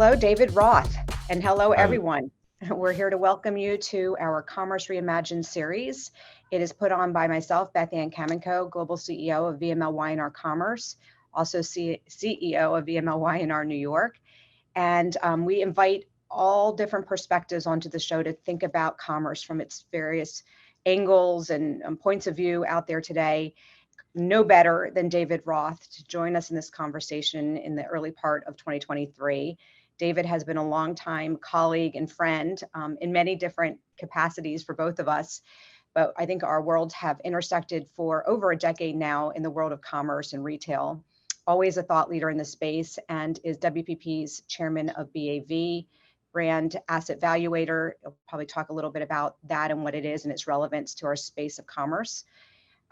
Hello, David Roth, and hello, Hi. everyone. We're here to welcome you to our Commerce Reimagined series. It is put on by myself, Beth Kaminkow, Global CEO of VMLY&R Commerce, also CEO of VMLY&R New York. And we invite all different perspectives onto the show to think about commerce from its various angles and points of view out there today. No better than David Roth to join us in this conversation in the early part of 2023. David has been a longtime colleague and friend in many different capacities for both of us, but I think our worlds have intersected for over a decade now in the world of commerce and retail. Always a thought leader in the space, and is WPP's chairman of BAV, Brand Asset Valuator. He'll probably talk a little bit about that and what it is and its relevance to our space of commerce.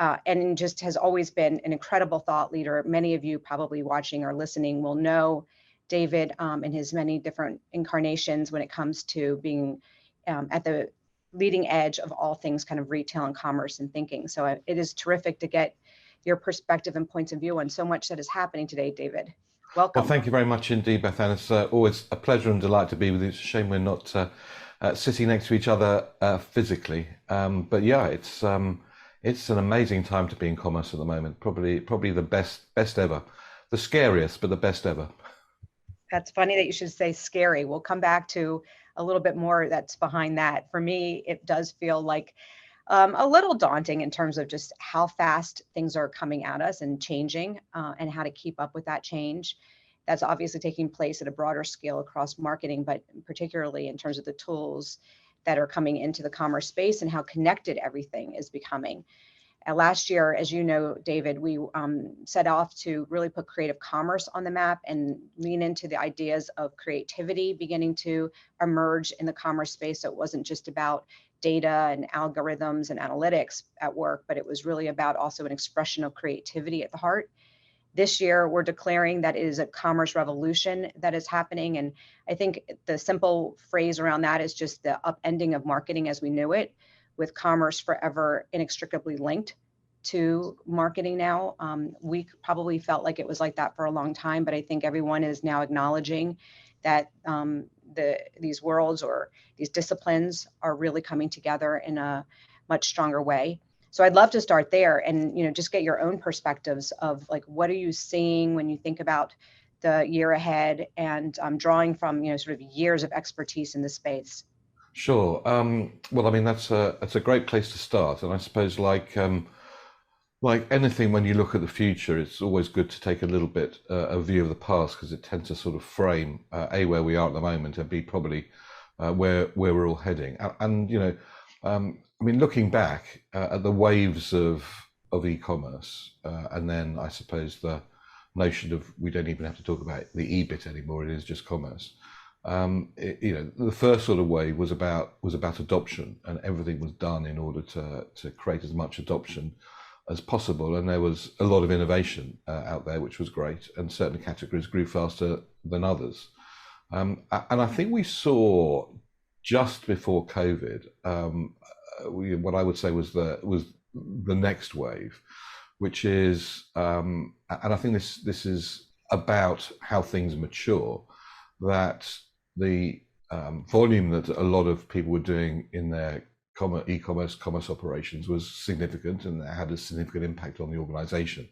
And just has always been an incredible thought leader. Many of you probably watching or listening will know David in his many different incarnations when it comes to being at the leading edge of all things kind of retail and commerce and thinking. So it is terrific to get your perspective and points of view on so much that is happening today, David. Welcome. Well, thank you very much indeed, Beth. And it's always a pleasure and delight to be with you. It's a shame we're not sitting next to each other physically. But yeah, it's an amazing time to be in commerce at the moment. Probably the best ever. The scariest, but the best ever. That's funny that you should say scary. We'll come back to a little bit more that's behind that. For me, it does feel like a little daunting in terms of just how fast things are coming at us and changing and how to keep up with that change. That's obviously taking place at a broader scale across marketing, but particularly in terms of the tools that are coming into the commerce space and how connected everything is becoming. Last year, as you know, David, we set off to really put creative commerce on the map and lean into the ideas of creativity beginning to emerge in the commerce space. So it wasn't just about data and algorithms and analytics at work, but it was really about also an expression of creativity at the heart. This year, we're declaring that it is a commerce revolution that is happening. And I think the simple phrase around that is just the upending of marketing as we knew it, with commerce forever inextricably linked to marketing now. We probably felt like it was like that for a long time, but I think everyone is now acknowledging that these worlds or these disciplines are really coming together in a much stronger way. So I'd love to start there and just get your own perspectives of like, what are you seeing when you think about the year ahead and drawing from sort of years of expertise in this space. Sure. Well, I mean, that's a great place to start. And I suppose like anything, when you look at the future, it's always good to take a little bit a view of the past, because it tends to sort of frame where we are at the moment, and B, probably where we're all heading. And I mean, looking back at the waves of e-commerce, and then I suppose the notion of we don't even have to talk about the EBIT anymore; it is just commerce. The first sort of wave was about adoption, and everything was done in order to create as much adoption as possible. And there was a lot of innovation out there, which was great, and certain categories grew faster than others. And I think we saw just before COVID what I would say was the next wave, which is, and I think this is about how things mature, that the volume that a lot of people were doing in their e-commerce commerce operations was significant, and it had a significant impact on the organization.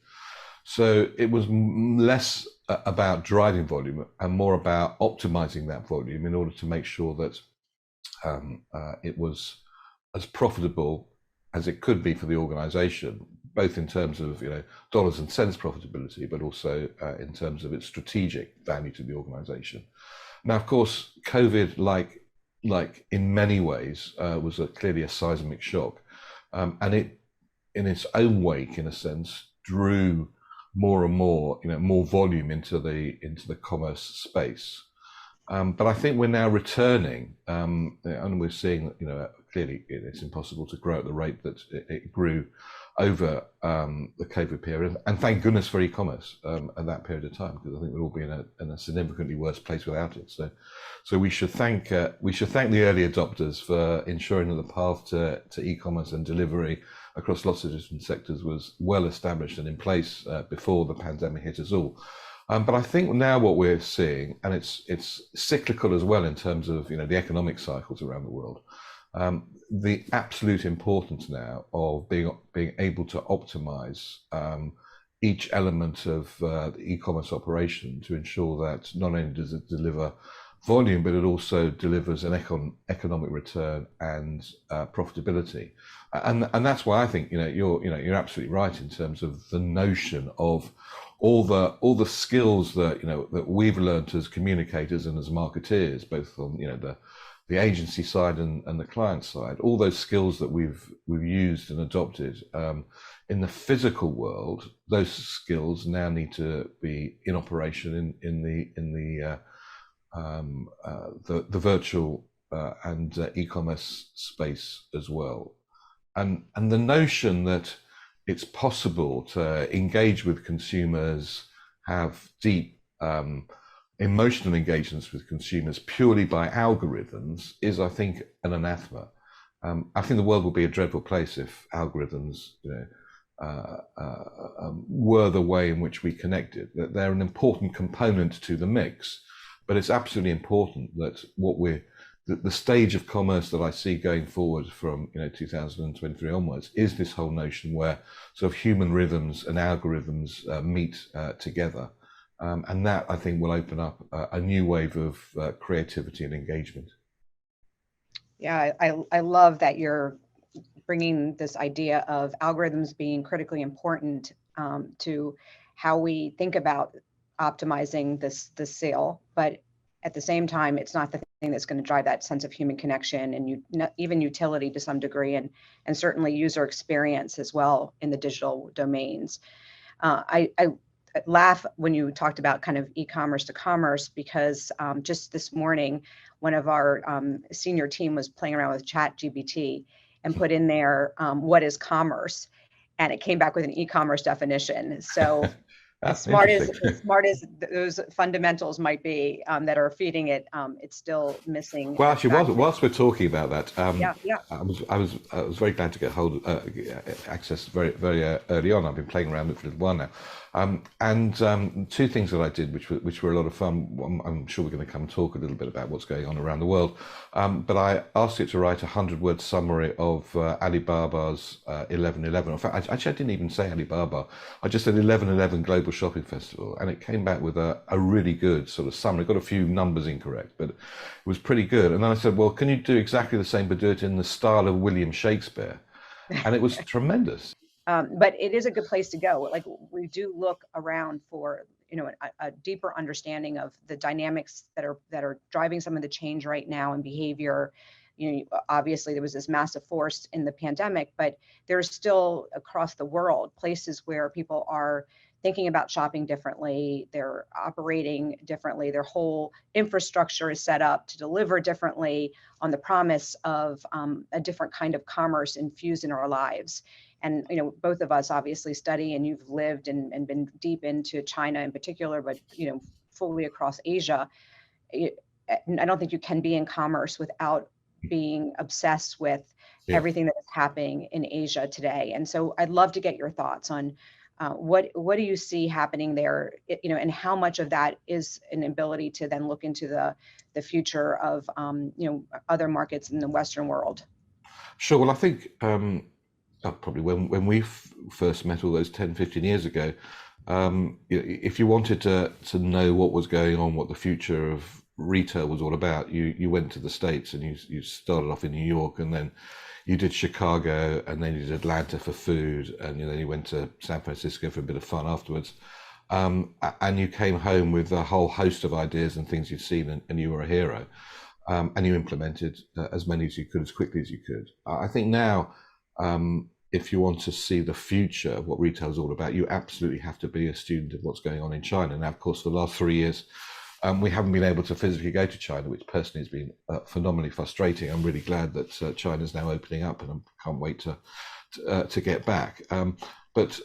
So it was less about driving volume and more about optimizing that volume in order to make sure that it was as profitable as it could be for the organization, both in terms of dollars and cents profitability, but also in terms of its strategic value to the organization. Now, of course, COVID, like in many ways, was clearly a seismic shock, and it, in its own wake, in a sense, drew more and more, more volume into the commerce space. But I think we're now returning, and we're seeing, clearly it's impossible to grow at the rate that it grew over the COVID period, and thank goodness for e-commerce at that period of time, because I think we'll all be in a significantly worse place without it. So we should thank the early adopters for ensuring that the path to e-commerce and delivery across lots of different sectors was well established and in place before the pandemic hit us all. But I think now what we're seeing, and it's cyclical as well in terms of the economic cycles around the world, the absolute importance now of being able to optimize each element of the e-commerce operation to ensure that not only does it deliver volume, but it also delivers an economic return and profitability. And that's why I think you're absolutely right in terms of the notion of all the skills that that we've learned as communicators and as marketeers, both on the agency side and the client side, all those skills that we've used and adopted in the physical world. Those skills now need to be in operation in the virtual and e-commerce space as well. And the notion that it's possible to engage with consumers, have deep emotional engagements with consumers purely by algorithms is, I think, an anathema. I think the world would be a dreadful place if algorithms, were the way in which we connected. That they're an important component to the mix, but it's absolutely important that the stage of commerce that I see going forward from 2023 onwards is this whole notion where sort of human rhythms and algorithms meet together, and that I think will open up a new wave of creativity and engagement. Yeah, I love that you're bringing this idea of algorithms being critically important to how we think about optimizing this sale, but at the same time, it's not the thing that's going to drive that sense of human connection and even utility to some degree, and certainly user experience as well in the digital domains. I laugh when you talked about kind of e-commerce to commerce, because just this morning, one of our senior team was playing around with ChatGPT and put in there, what is commerce? And it came back with an e-commerce definition. So as smart as those fundamentals might be that are feeding it, it's still missing. Well, actually, whilst we're talking about that, yeah. I was very glad to get hold of access very early on. I've been playing around with it for a little while now, and two things that I did, which were a lot of fun. I'm sure we're going to come and talk a little bit about what's going on around the world, but I asked it to write a 100-word summary of Alibaba's 11/11. In fact, I didn't even say Alibaba. I just said 11/11 Global Shopping Festival, and it came back with a really good sort of summary. Got a few numbers incorrect, but it was pretty good. And then I said, well, can you do exactly the same, but do it in the style of William Shakespeare? And it was tremendous. But it is a good place to go. Like, we do look around for a deeper understanding of the dynamics that are driving some of the change right now in behavior. Obviously there was this massive force in the pandemic, but there's still across the world places where people are thinking about shopping differently, they're operating differently, their whole infrastructure is set up to deliver differently on the promise of a different kind of commerce infused in our lives. And both of us obviously study, and you've lived and been deep into China in particular, but fully across Asia. I don't think you can be in commerce without being obsessed with everything that is happening in Asia today. And so I'd love to get your thoughts on what do you see happening there, and how much of that is an ability to then look into the future of other markets in the Western world. Sure. Well, I think probably when we first met all those 10, 15 years ago, if you wanted to know what was going on, what the future of retail was all about, you went to the States, and you started off in New York, and then you did Chicago, and then you did Atlanta for food, and then you went to San Francisco for a bit of fun afterwards, and you came home with a whole host of ideas and things you'd seen, and you were a hero, and you implemented as many as you could, as quickly as you could. I think now, if you want to see the future of what retail is all about, you absolutely have to be a student of what's going on in China. Now, of course, for the last 3 years, we haven't been able to physically go to China, which personally has been phenomenally frustrating. I'm really glad that China's now opening up, and I can't wait to get back. But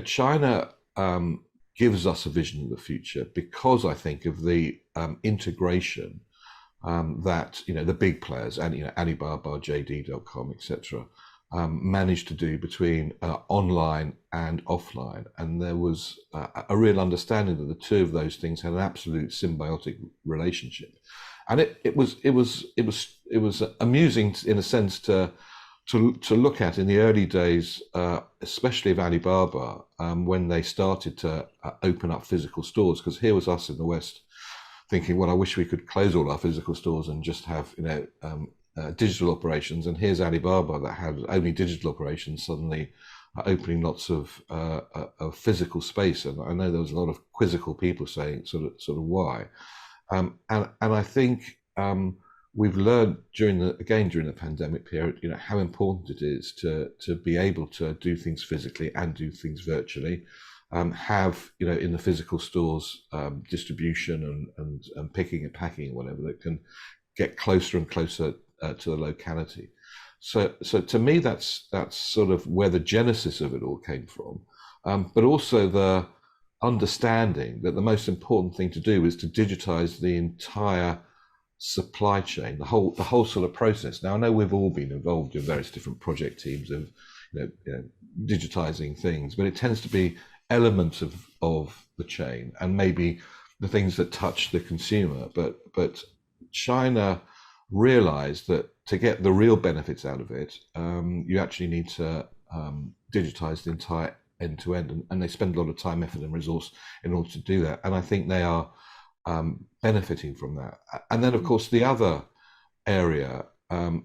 China gives us a vision of the future, because I think of the integration that the big players, and Alibaba, JD.com, etc., managed to do between online and offline, and there was a real understanding that the two of those things had an absolute symbiotic relationship, and it was amusing in a sense to look at in the early days, especially of Alibaba, when they started to open up physical stores, because here was us in the West thinking, well, I wish we could close all our physical stores and just have, digital operations. And here's Alibaba that had only digital operations suddenly opening lots of physical space. And I know there was a lot of quizzical people saying sort of why. And I think we've learned during the pandemic period, how important it is to be able to do things physically and do things virtually. Have in the physical stores distribution and picking and packing and whatever that can get closer and closer to the locality. So to me, that's sort of where the genesis of it all came from, but also the understanding that the most important thing to do is to digitize the entire supply chain, the whole sort of process. Now, I know we've all been involved in various different project teams of digitizing things, but it tends to be elements of the chain and maybe the things that touch the consumer. But China realized that to get the real benefits out of it, you actually need to digitize the entire end to end, and they spend a lot of time, effort, and resource in order to do that. And I think they are benefiting from that. And then, of course, the other area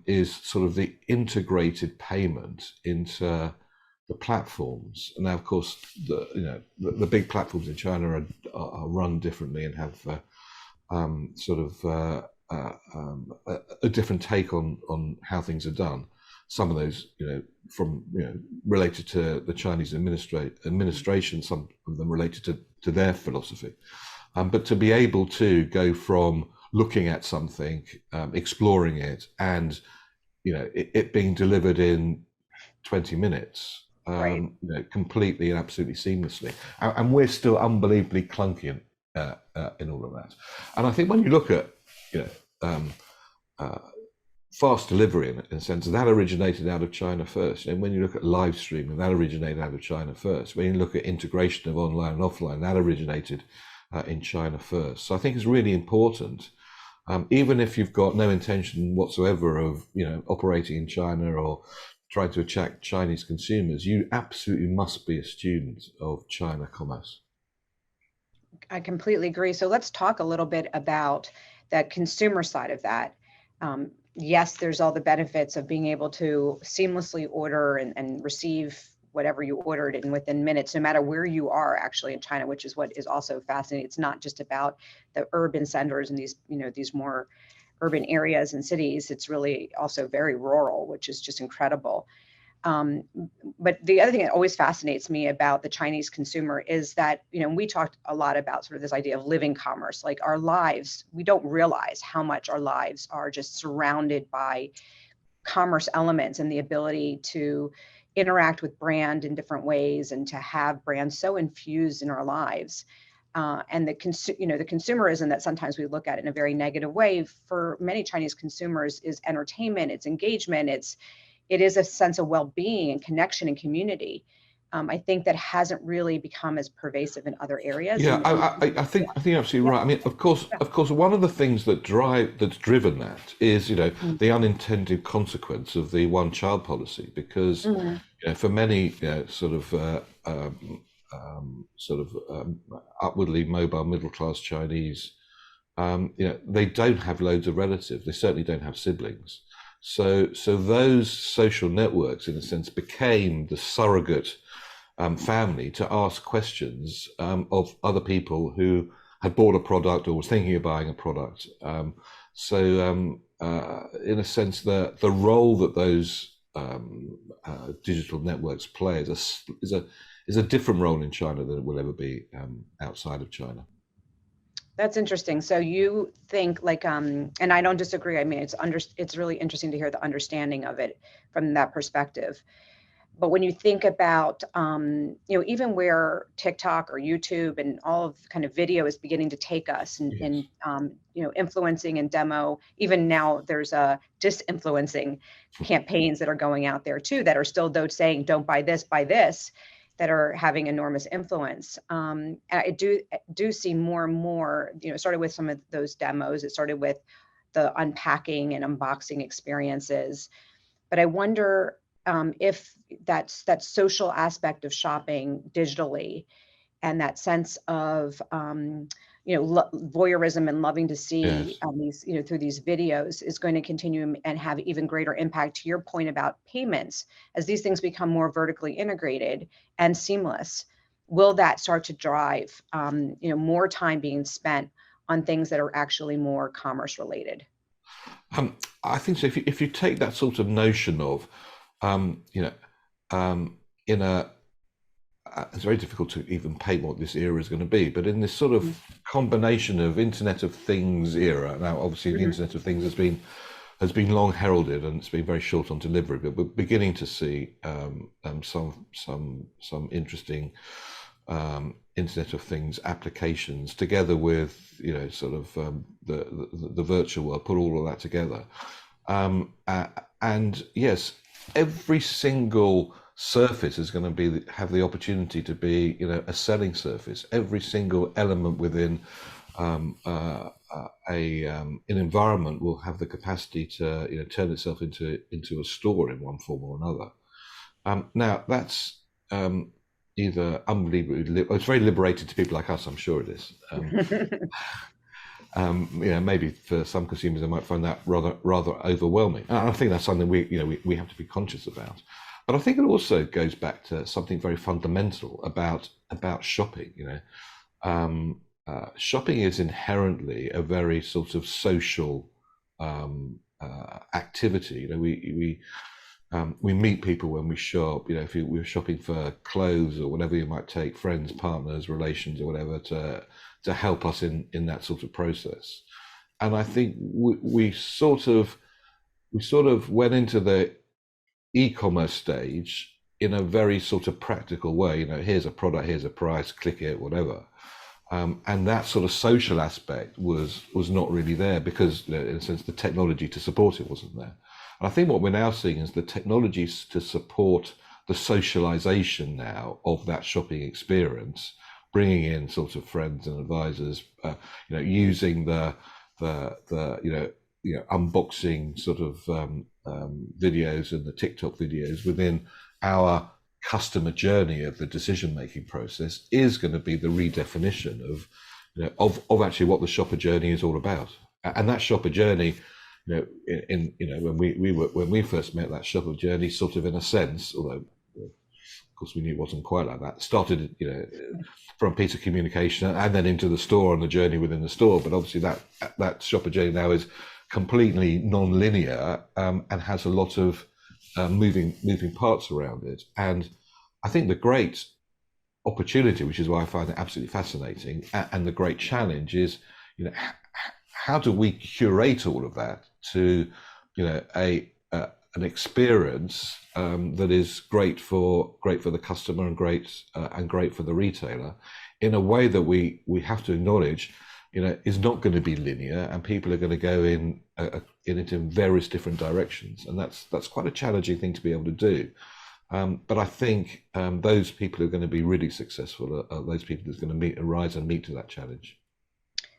is sort of the integrated payment into the platforms. And now, of course, the big platforms in China are run differently and have a different take on how things are done. Some of those, from related to the Chinese administration, some of them related to their philosophy. But to be able to go from looking at something, exploring it, and it being delivered in 20 minutes, Right. completely and absolutely seamlessly, and we're still unbelievably clunky in all of that. And I think when you look at fast delivery in a sense, that originated out of China first. And when you look at live streaming, that originated out of China first. When you look at integration of online and offline, that originated in China first. So I think it's really important, even if you've got no intention whatsoever of operating in China or trying to attract Chinese consumers, you absolutely must be a student of China commerce. I completely agree. So let's talk a little bit about the consumer side of that. Yes, there's all the benefits of being able to seamlessly order and receive whatever you ordered in within minutes, no matter where you are actually in China, which is what is also fascinating. It's not just about the urban centers and these more urban areas and cities. It's really also very rural, which is just incredible. But the other thing that always fascinates me about the Chinese consumer is that, we talked a lot about sort of this idea of living commerce, like our lives, we don't realize how much our lives are just surrounded by commerce elements and the ability to interact with brand in different ways and to have brands so infused in our lives. And the consumerism that sometimes we look at in a very negative way for many Chinese consumers is entertainment, it's engagement, it is a sense of well-being and connection and community. I think that hasn't really become as pervasive in other areas. Yeah, I think you're absolutely right. I mean, of course, one of the things that's driven that is, the unintended consequence of the one-child policy, because for many upwardly mobile middle-class Chinese, they don't have loads of relatives. They certainly don't have siblings. So those social networks, in a sense, became the surrogate family to ask questions of other people who had bought a product or was thinking of buying a product. In a sense, the role that those digital networks play is a different role in China than it will ever be outside of China. That's interesting. So you think and I don't disagree. I mean, it's really interesting to hear the understanding of it from that perspective. But when you think about, even where TikTok or YouTube and all of kind of video is beginning to take us Yes. influencing and demo, even now there's a disinfluencing campaigns that are going out there too, that are still though saying, don't buy this, that are having enormous influence. I do see more and more, it started with some of those demos. It started with the unpacking and unboxing experiences. But I wonder if that social aspect of shopping digitally and that sense of voyeurism and loving to see Yes. these through these videos is going to continue and have even greater impact, to your point about payments, as these things become more vertically integrated and seamless. Will that start to drive more time being spent on things that are actually more commerce related? I think so. If you take that sort of notion of, you know, in a, it's very difficult to even paint what this era is going to be, but in this sort of combination of Internet of Things era. Now, obviously, the Mm-hmm. Internet of Things has been long heralded and it's been very short on delivery, but we're beginning to see some interesting Internet of Things applications together with sort of the virtual world. Put all of that together, and yes, every single surface is going to have the opportunity to be a selling surface. Every single element within an environment will have the capacity to turn itself into a store in one form or another. Now that's either unbelievably, it's very liberated to people like us. I'm sure it is. Maybe for some consumers, they might find that rather overwhelming. And I think that's something we have to be conscious about. But I think it also goes back to something very fundamental about shopping. Shopping is inherently a very sort of social activity. We meet people when we shop. If we're shopping for clothes or whatever, you might take friends, partners, relations, or whatever to help us in that sort of process. And I think we sort of went into the e-commerce stage in a very sort of practical way. Here's a product, here's a price, click it, whatever. And that sort of social aspect was not really there because, in a sense, the technology to support it wasn't there. And I think what we're now seeing is the technologies to support the socialization now of that shopping experience, bringing in sort of friends and advisors, using the unboxing sort of videos and the TikTok videos within our customer journey of the decision-making process is going to be the redefinition of actually what the shopper journey is all about. And that shopper journey, when we first met, that shopper journey sort of, in a sense, although of course we knew it wasn't quite like that, started from a piece of communication and then into the store and the journey within the store. But obviously that shopper journey now is completely non-linear and has a lot of moving parts around it. And I think the great opportunity, which is why I find it absolutely fascinating, and the great challenge is, how do we curate all of that to, an experience that is great for the customer and great for the retailer, in a way that we have to acknowledge, is not going to be linear, and people are going to go in it in various different directions, and that's quite a challenging thing to be able to do. But I think those people who are going to be really successful are those people that's going to rise and meet to that challenge.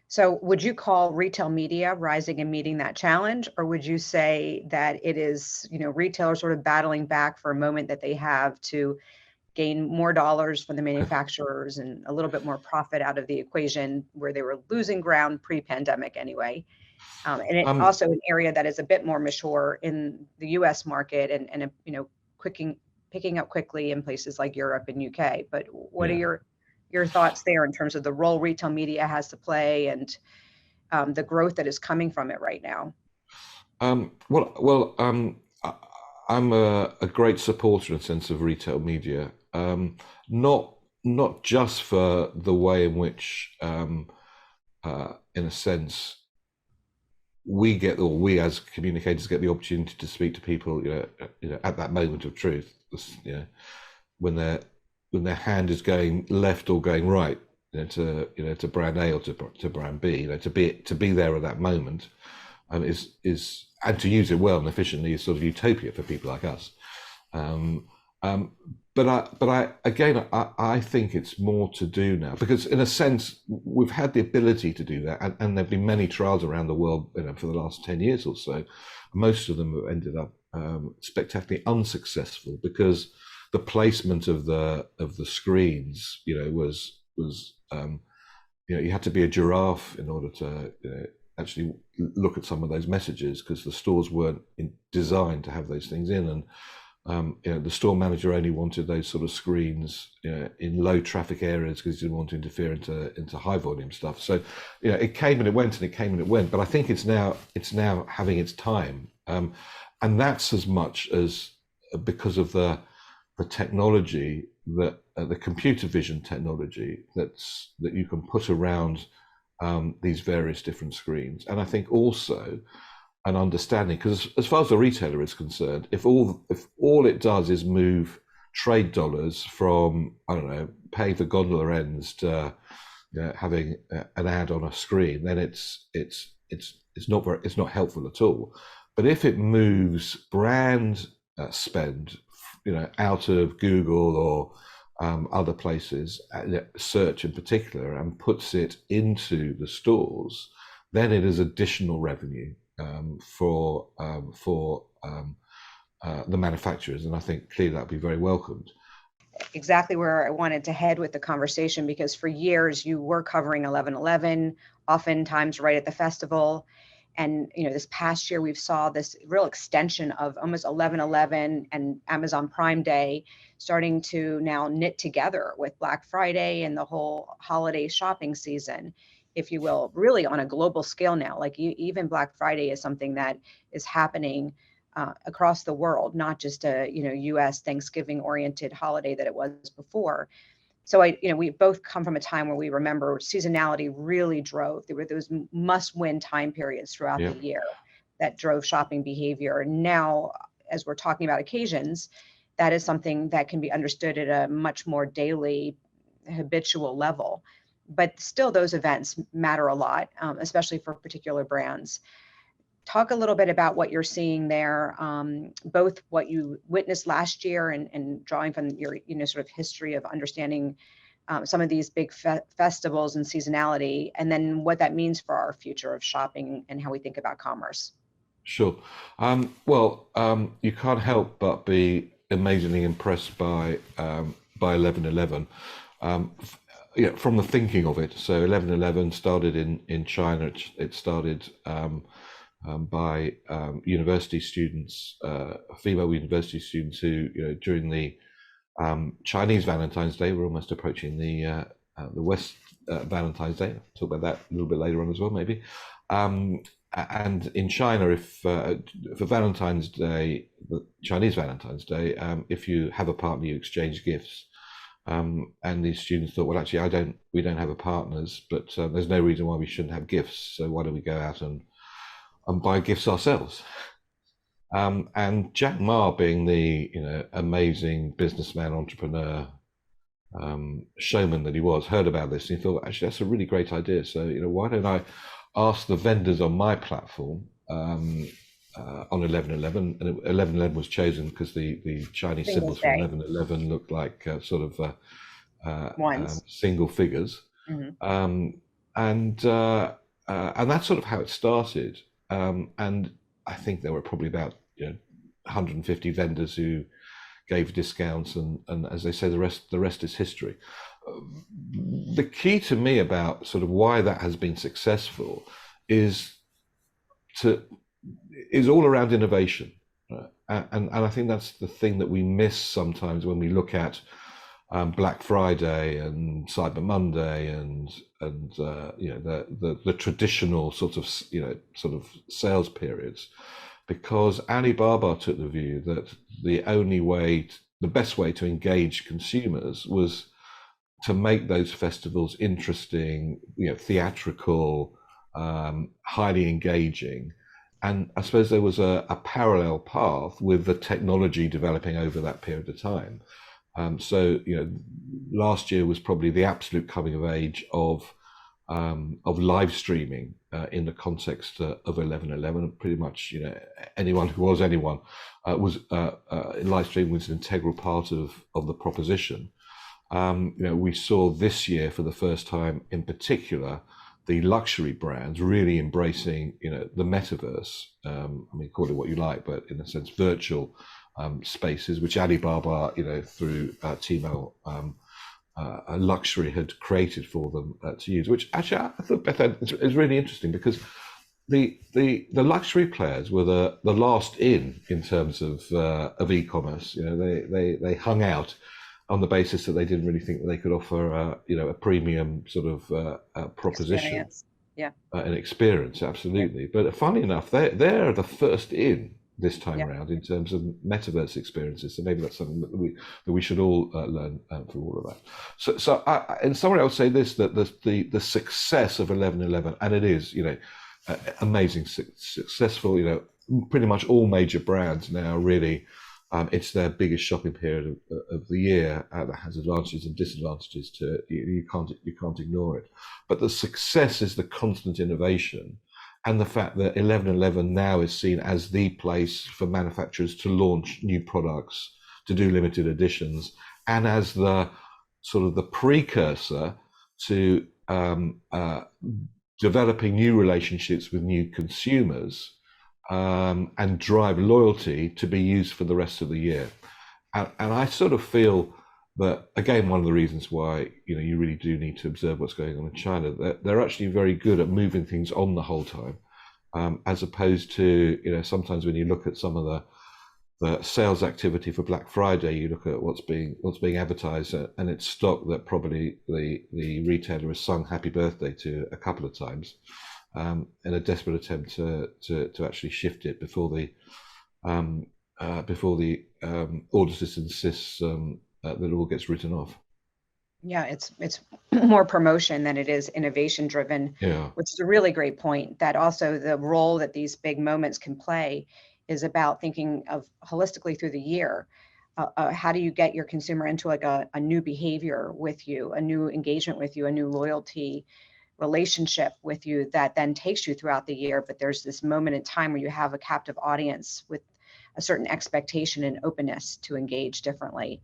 So would you call retail media rising and meeting that challenge? Or would you say that it is, retailers sort of battling back for a moment that they have to gain more dollars from the manufacturers and a little bit more profit out of the equation, where they were losing ground pre-pandemic anyway? And it also an area that is a bit more mature in the US market and picking up quickly in places like Europe and UK. But what are your thoughts there in terms of the role retail media has to play and the growth that is coming from it right now? I'm a great supporter in the sense of retail media, not just for the way in which, in a sense, we as communicators get the opportunity to speak to people, at that moment of truth. you know, when their hand is going left or going right, to brand A or to brand B, to be there at that moment, is and to use it well and efficiently is sort of utopia for people like us. Um, um, I think it's more to do now, because in a sense we've had the ability to do that, and there've been many trials around the world, for the last 10 years or so. Most of them have ended up spectacularly unsuccessful, because the placement of the screens, was you had to be a giraffe in order to actually look at some of those messages, because the stores weren't designed to have those things in, and the store manager only wanted those sort of screens in low traffic areas, because he didn't want to interfere into high volume stuff. So it came and it went, and it came and it went. But I think it's now having its time, and that's as much as because of the technology, that the computer vision technology that you can put around these various different screens. And I think also an understanding, because as far as the retailer is concerned, if all it does is move trade dollars from, I don't know, pay for gondola ends to having an ad on a screen, then it's not helpful at all. But if it moves brand spend, out of Google or other places, search in particular, and puts it into the stores, then it is additional revenue for the manufacturers, and I think clearly that would be very welcomed. Exactly where I wanted to head with the conversation, because for years you were covering 11/11, oftentimes right at the festival. And this past year we've saw this real extension of almost 11/11 and Amazon Prime Day starting to now knit together with Black Friday and the whole holiday shopping season, if you will, really on a global scale now. Like even Black Friday is something that is happening across the world, not just a U.S. Thanksgiving oriented holiday that it was before. So we both come from a time where we remember seasonality really drove. There were those must-win time periods throughout the year that drove shopping behavior. And now, as we're talking about occasions, that is something that can be understood at a much more daily, habitual level. But still, those events matter a lot, especially for particular brands. Talk a little bit about what you're seeing there, both what you witnessed last year and drawing from your sort of history of understanding some of these big festivals and seasonality, and then what that means for our future of shopping and how we think about commerce. Sure. You can't help but be amazingly impressed by 11/11. From the thinking of it. So 11/11 started in China. It started by university students, female university students, who, during the Chinese Valentine's Day, we're almost approaching the West Valentine's Day. I'll talk about that a little bit later on as well, maybe. And in China, if for Valentine's Day, the Chinese Valentine's Day, if you have a partner, you exchange gifts. And these students thought, well, actually, we don't have a partners, but there's no reason why we shouldn't have gifts. So why don't we go out and buy gifts ourselves? And Jack Ma, being the amazing businessman, entrepreneur, showman that he was, heard about this, and he thought, actually, that's a really great idea. So why don't I ask the vendors on my platform on 11/11, and 11/11 was chosen because the Chinese symbols for 11/11 looked like sort of single figures. Mm-hmm. And that's sort of how it started. And I think there were probably about 150 vendors who gave discounts, and as they say, the rest is history. The key to me about sort of why that has been successful is all around innovation, and I think that's the thing that we miss sometimes when we look at Black Friday and Cyber Monday and the traditional sort of sales periods, because Alibaba took the view that the best way to engage consumers was to make those festivals interesting, theatrical, highly engaging, and I suppose there was a parallel path with the technology developing over that period of time. So, last year was probably the absolute coming of age of live streaming in the context of 11/11. Pretty much, anyone who was anyone was live streaming was an integral part of the proposition. We saw this year for the first time, in particular, the luxury brands really embracing, the metaverse. Call it what you like, but in a sense, virtual spaces, which Alibaba, through Tmall Luxury had created for them to use. Which actually, I thought, Beth, is really interesting, because the luxury players were the last in terms of e-commerce. They hung out on the basis that they didn't really think that they could offer a premium sort of proposition, an experience, absolutely. But funny enough, they're the first in this time around in terms of metaverse experiences. So maybe that's something that we should all learn from all of that. So in summary, I would say this: that the success of 11/11, and it is amazing, successful. Pretty much all major brands now really. It's their biggest shopping period of the year. That has advantages and disadvantages to it. You can't ignore it. But the success is the constant innovation, and the fact that 11/11 now is seen as the place for manufacturers to launch new products, to do limited editions, and as the sort of the precursor to developing new relationships with new consumers. And drive loyalty to be used for the rest of the year. And I sort of feel that, again, one of the reasons why you really do need to observe what's going on in China, that they're actually very good at moving things on the whole time, as opposed to sometimes when you look at some of the sales activity for Black Friday, you look at what's being advertised, and it's stock that probably the retailer has sung happy birthday to a couple of times. In a desperate attempt to actually shift it before the order system insists that it all gets written off. Yeah, it's more promotion than it is innovation driven, which is a really great point. That also the role that these big moments can play is about thinking of holistically through the year. How do you get your consumer into like a new behavior with you, a new engagement with you, a new loyalty relationship with you that then takes you throughout the year. But there's this moment in time where you have a captive audience with a certain expectation and openness to engage differently,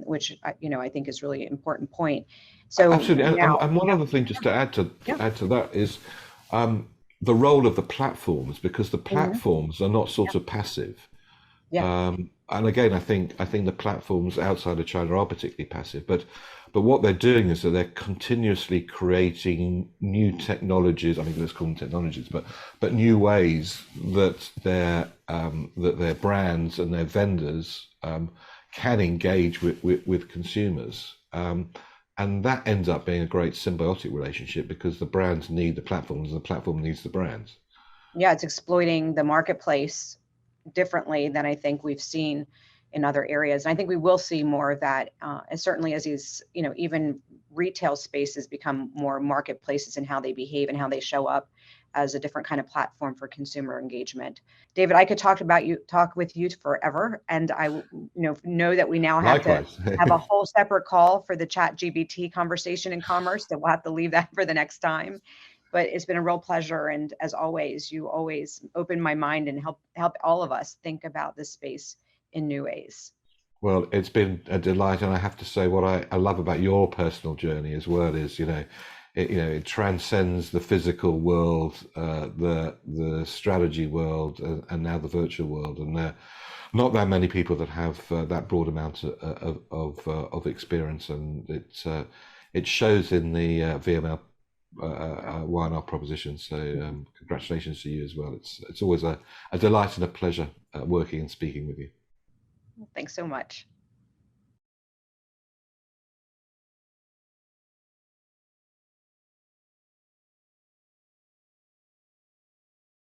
which I think is really important point. So absolutely, now, and one other thing just to add to that is the role of the platforms, because the platforms are not sort of passive. And again, I think the platforms outside of China are particularly passive, but what they're doing is that they're continuously creating new technologies. I mean, let's call them technologies, but new ways that their brands and their vendors can engage with consumers, and that ends up being a great symbiotic relationship, because the brands need the platforms and the platform needs the brands. Yeah, it's exploiting the marketplace differently than I think we've seen in other areas. And I think we will see more of that, and certainly as these, even retail spaces become more marketplaces in how they behave and how they show up as a different kind of platform for consumer engagement. David, I could talk with you forever, and I know that we now have to have a whole separate call for the ChatGPT conversation in commerce, that we'll have to leave that for the next time. But it's been a real pleasure, and as always, you always open my mind and help all of us think about this space in new ways. Well, it's been a delight, and I have to say, what I love about your personal journey as well is, it transcends the physical world, the strategy world, and now the virtual world, and there are not that many people that have that broad amount of experience, and it shows in the VMLY&R proposition. So congratulations to you as well. It's always a delight and a pleasure working and speaking with you. Thanks so much.